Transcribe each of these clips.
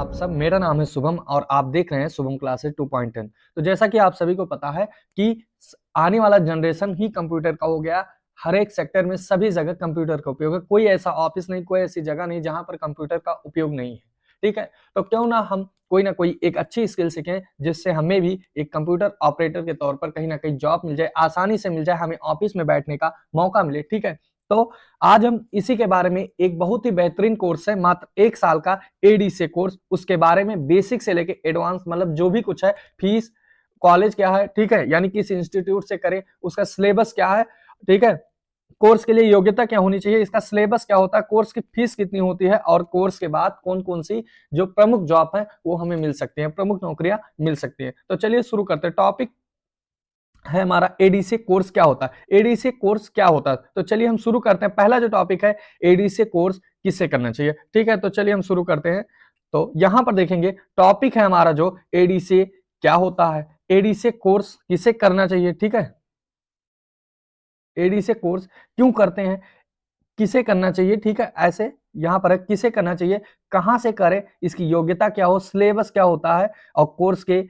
आप सब। मेरा नाम है शुभम और आप देख रहे हैं शुभम क्लासेस 2.10। तो जैसा कि आप सभी को पता है कि आने वाला जनरेशन ही कंप्यूटर का हो गया। हर एक सेक्टर में सभी जगह कंप्यूटर का उपयोग है। कोई ऐसा ऑफिस नहीं, कोई ऐसी जगह नहीं जहां पर कंप्यूटर का उपयोग नहीं है। ठीक है, तो क्यों ना कोई एक अच्छी स्किल सीखें जिससे हमें भी एक कंप्यूटर ऑपरेटर के तौर पर कहीं ना कहीं जॉब मिल जाए, आसानी से मिल जाए, हमें ऑफिस में बैठने का मौका मिले। ठीक है, तो आज हम इसी के बारे में, एक बहुत ही बेहतरीन कोर्स है, मात्र 1 साल का एडीसी कोर्स, उसके बारे में बेसिक से लेके एडवांस, मतलब जो भी कुछ है, फीस, कॉलेज क्या है, ठीक है, यानी किस इंस्टीट्यूट से करें, उसका सिलेबस क्या है, ठीक है, कोर्स के लिए योग्यता क्या होनी चाहिए, इसका सिलेबस क्या होता है, कोर्स की फीस कितनी होती है और कोर्स के बाद कौन कौन सी जो प्रमुख जॉब है वो हमें मिल सकती है, प्रमुख नौकरियां मिल सकती है। तो चलिए शुरू करते हैं। टॉपिक है हमारा एडीसी कोर्स क्या होता है। एडीसी कोर्स क्या होता है, तो चलिए हम शुरू करते हैं। पहला जो टॉपिक है, एडीसी कोर्स किससे करना चाहिए। ठीक है, तो चलिए हम शुरू करते हैं। तो यहां पर देखेंगे टॉपिक है हमारा जो एडीसी क्या होता है, एडीसी कोर्स किसे करना चाहिए। ठीक है, एडीसी कोर्स क्यों करते हैं, किसे करना चाहिए। ठीक है, ऐसे यहां पर है किसे करना चाहिए, कहां से करें, इसकी योग्यता क्या हो, सिलेबस क्या होता है और कोर्स के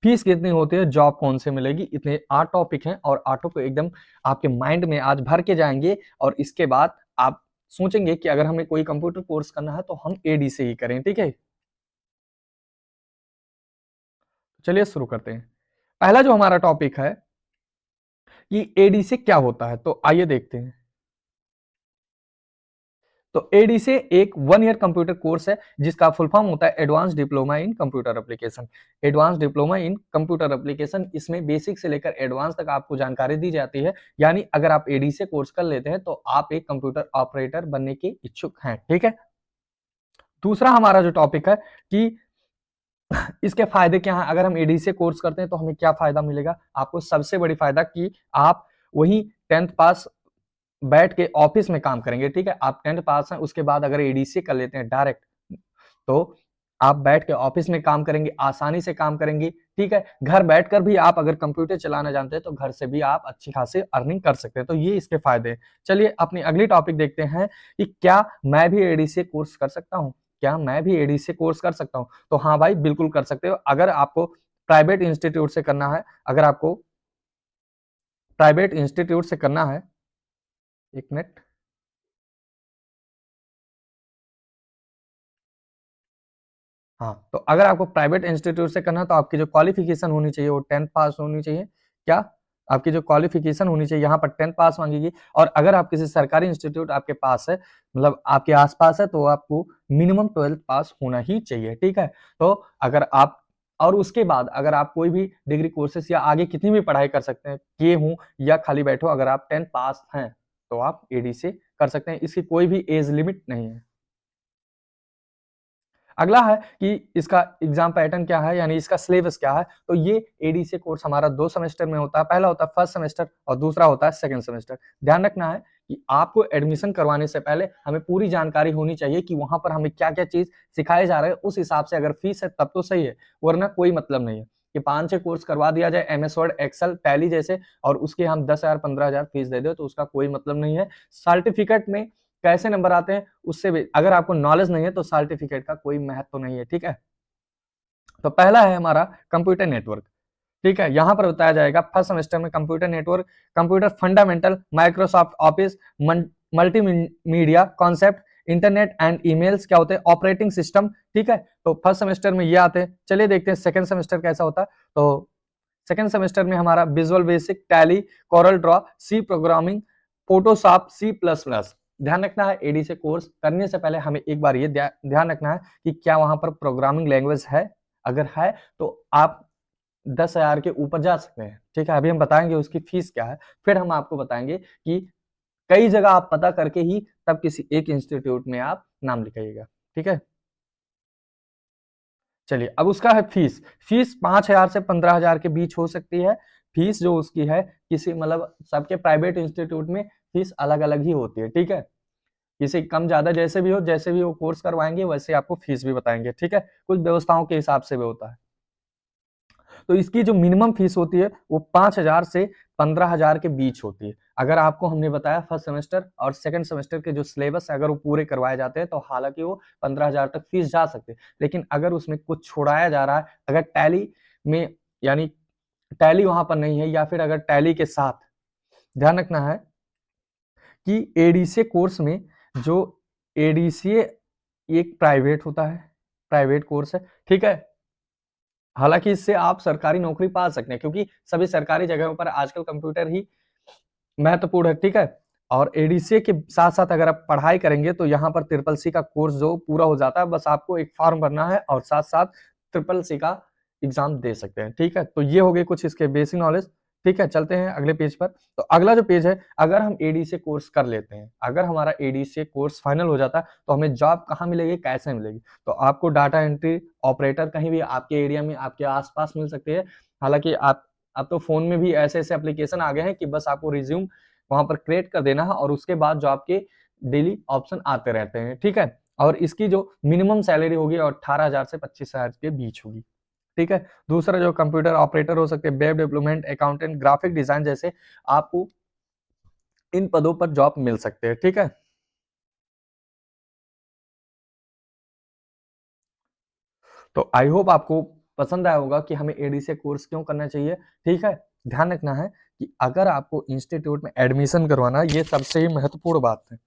फीस कितनी होती है, जॉब कौन से मिलेगी। इतने 8 टॉपिक हैं और आठों को एकदम आपके माइंड में आज भर के जाएंगे और इसके बाद आप सोचेंगे कि अगर हमें कोई कंप्यूटर कोर्स करना है तो हम एडी से ही करें। ठीक है, चलिए शुरू करते हैं। पहला जो हमारा टॉपिक है कि एडी से क्या होता है, तो आइए देखते हैं। तो एडीसी एक 1 ईयर कंप्यूटर कोर्स है जिसका फुल फॉर्म होता है advance diploma in computer application. Advance diploma in computer application, इसमें बेसिक से लेकर एडवांस तक आपको जानकारी दी जाती है। यानी अगर आप एडीसी कोर्स कर लेते हैं तो आप एक कंप्यूटर ऑपरेटर बनने के इच्छुक हैं। ठीक है, दूसरा हमारा जो टॉपिक है कि इसके फायदे क्या हैं। अगर हम एडीसी कोर्स करते हैं तो हमें क्या फायदा मिलेगा, आपको सबसे बड़ी फायदा कि आप वही 10th पास बैठ के ऑफिस में काम करेंगे। ठीक है, आप 10th पास हैं, उसके बाद अगर एडीसी कर लेते हैं डायरेक्ट, तो आप बैठ के ऑफिस में काम करेंगे, आसानी से काम करेंगे। ठीक है, घर बैठकर भी आप अगर कंप्यूटर चलाना जानते हैं तो घर से भी आप अच्छी खासी अर्निंग कर सकते हैं। तो ये इसके फायदे हैं। चलिए अपनी अगली टॉपिक देखते हैं कि क्या मैं भी एडीसी कोर्स कर सकता हूं, क्या मैं भी एडीसी कोर्स कर सकता हूं। तो हाँ भाई, बिल्कुल कर सकते हो। अगर आपको प्राइवेट इंस्टीट्यूट से करना है, अगर आपको प्राइवेट इंस्टीट्यूट से करना है, एक मिनट, हाँ, तो अगर आपको प्राइवेट इंस्टीट्यूट से करना है तो आपकी जो क्वालिफिकेशन होनी चाहिए वो 10th पास होनी चाहिए। क्या, आपकी जो क्वालिफिकेशन होनी चाहिए, यहाँ पर 10th पास मांगेगी। और अगर आप किसी सरकारी इंस्टीट्यूट आपके पास है, मतलब आपके आसपास है, तो आपको मिनिमम 12th पास होना ही चाहिए। ठीक है, तो अगर आप, और उसके बाद अगर आप कोई भी डिग्री कोर्सेस या आगे कितनी भी पढ़ाई कर सकते हैं, किए हूँ या खाली बैठो, अगर आप 10th पास हैं तो आप एडी से कर सकते हैं। इसकी कोई भी एज लिमिट नहीं है। अगला है कि इसका एग्जाम पैटर्न क्या है, यानी इसका सिलेबस क्या है। तो ये एडीसी कोर्स हमारा 2 सेमेस्टर में होता है। पहला होता है फर्स्ट सेमेस्टर और दूसरा होता है सेकंड सेमेस्टर। ध्यान रखना है कि आपको एडमिशन करवाने से पहले हमें पूरी जानकारी होनी चाहिए कि वहां पर हमें क्या क्या चीज सिखाए जा रहे हैं। उस हिसाब से अगर फीस है तब तो सही है, वरना कोई मतलब नहीं है कि 5-6 कोर्स करवा दिया जाए, एमएस वर्ड, एक्सेल, टैली जैसे, और उसके हम 10,000 15,000 फीस दे दे, तो उसका कोई मतलब नहीं है। सर्टिफिकेट में कैसे नंबर आते हैं उससे भी, अगर आपको नॉलेज नहीं है तो सर्टिफिकेट का कोई महत्व तो नहीं है। ठीक है, तो पहला है हमारा कंप्यूटर नेटवर्क। ठीक है, यहां पर बताया जाएगा फर्स्ट सेमेस्टर में computer network, computer fundamental, Microsoft office, multimedia concept, internet and emails क्या होते हैं, ऑपरेटिंग सिस्टम। ठीक है, तो फर्स्ट सेमेस्टर में ये आते हैं। चलिए देखते हैं सेकंड सेमेस्टर कैसा होता है। तो सेकंड सेमेस्टर में हमारा Visual Basic, Tally, Corel Draw, C programming, Photoshop, C plus plus. ध्यान रखना है एडी से कोर्स करने से पहले हमें एक बार ये ध्यान रखना है कि क्या वहां पर प्रोग्रामिंग लैंग्वेज है। अगर है तो आप 10,000 के ऊपर जा सकते हैं। ठीक है, अभी हम बताएंगे उसकी फीस क्या है, फिर हम आपको बताएंगे कि कई जगह आप पता करके ही तब किसी एक इंस्टीट्यूट में आप नाम लिखाइएगा। ठीक है, चलिए अब उसका है फीस। फीस 5,000 से 15,000 के बीच हो सकती है। फीस जो उसकी है, किसी, मतलब सबके प्राइवेट इंस्टीट्यूट में फीस अलग अलग ही होती है। ठीक है, किसी कम ज्यादा जैसे भी हो, जैसे भी वो कोर्स करवाएंगे वैसे आपको फीस भी बताएंगे। ठीक है, कुछ व्यवस्थाओं के हिसाब से भी होता है। तो इसकी जो मिनिमम फीस होती है वो 5,000 से 15,000 के बीच होती है। अगर आपको हमने बताया फर्स्ट सेमेस्टर और सेकंड सेमेस्टर के जो सिलेबस है अगर वो पूरे करवाए जाते हैं तो हालांकि वो 15,000 तक फीस जा सकते हैं, लेकिन अगर उसमें कुछ छुड़ाया जा रहा है, अगर टैली में यानी टैली वहां पर नहीं है या फिर अगर टैली के साथ ध्यान रखना है कि एडीसीए कोर्स में जो एडीसीए एक प्राइवेट होता है, प्राइवेट कोर्स है, ठीक है। हालांकि इससे आप सरकारी नौकरी पा सकते हैं क्योंकि सभी सरकारी जगहों पर आजकल कंप्यूटर ही महत्वपूर्ण है, ठीक है। और एडीसीए के साथ साथ अगर आप पढ़ाई करेंगे तो यहाँ पर ट्रिपल सी का कोर्स जो पूरा हो जाता है, बस आपको एक फॉर्म भरना है और साथ साथ ट्रिपल सी का एग्जाम दे सकते हैं, ठीक है। तो ये हो गए कुछ इसके बेसिक नॉलेज, ठीक है। चलते हैं अगले पेज पर। तो अगला जो पेज है, अगर हम एडीसीए कोर्स कर लेते हैं, अगर हमारा एडीसीए कोर्स फाइनल हो जाता है तो हमें जॉब कहाँ मिलेगी, कैसे मिलेगी? तो आपको डाटा एंट्री ऑपरेटर कहीं भी आपके एरिया में आपके आसपास मिल सकती है। हालांकि आप अब तो फोन में भी ऐसे ऐसे एप्लीकेशन आ गए हैं कि बस आपको रिज्यूम वहां पर क्रिएट कर देना है और उसके बाद जो आपके डेली ऑप्शन आते रहते हैं, ठीक है। और इसकी जो मिनिमम सैलरी होगी 18,000 से 25,000 के बीच होगी, ठीक है। दूसरा जो कंप्यूटर ऑपरेटर हो सकते हैं, web development, accountant, graphic design जैसे आपको इन पदों पर जॉब मिल सकते हैं, ठीक है। तो आई होप आपको पसंद आया होगा कि हमें एडीसीए कोर्स क्यों करना चाहिए, ठीक है। ध्यान रखना है कि अगर आपको इंस्टीट्यूट में एडमिशन करवाना ये सबसे ही महत्वपूर्ण बात है,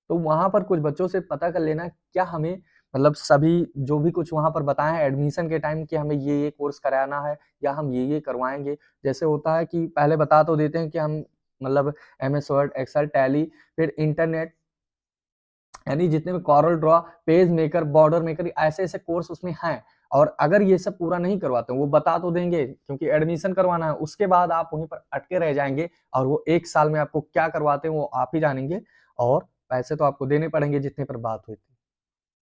तो वहां पर कुछ बच्चों से पता कर लेना क्या हमें मतलब सभी जो भी कुछ वहां पर बताया है एडमिशन के टाइम कि हमें ये कोर्स कराना है या हम ये करवाएंगे। जैसे होता है कि पहले बता तो देते हैं कि हम मतलब एमएस वर्ड, एक्सेल, टैली, फिर इंटरनेट यानी जितने भी Corel Draw, PageMaker, border maker, ऐसे ऐसे कोर्स उसमें हैं। और अगर ये सब पूरा नहीं करवाते वो बता तो देंगे क्योंकि एडमिशन करवाना है, उसके बाद आप वहीं पर अटके रह जाएंगे और वो एक साल में आपको क्या करवाते हैं वो आप ही जानेंगे। और पैसे तो आपको देने पड़ेंगे जितने पर बात हुई थी।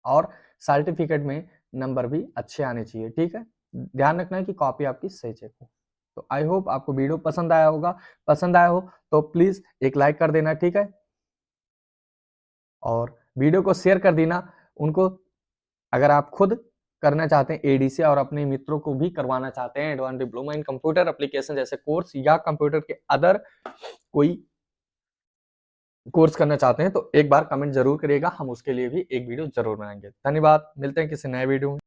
और सर्टिफिकेट में नंबर भी अच्छे आने चाहिए, ठीक है। ध्यान रखना है कि कॉपी आपकी सही चेक हो। तो आई होप आपको वीडियो पसंद आया होगा, पसंद आया हो तो प्लीज एक लाइक कर देना, ठीक है। और वीडियो को शेयर कर देना उनको, अगर आप खुद करना चाहते हैं एडीसी और अपने मित्रों को भी करवाना चाहते हैं advance diploma in computer application जैसे कोर्स या कंप्यूटर के अदर कोई कोर्स करना चाहते हैं तो एक बार कमेंट जरूर करिएगा, हम उसके लिए भी एक वीडियो जरूर बनाएंगे। धन्यवाद, मिलते हैं किसी नए वीडियो में।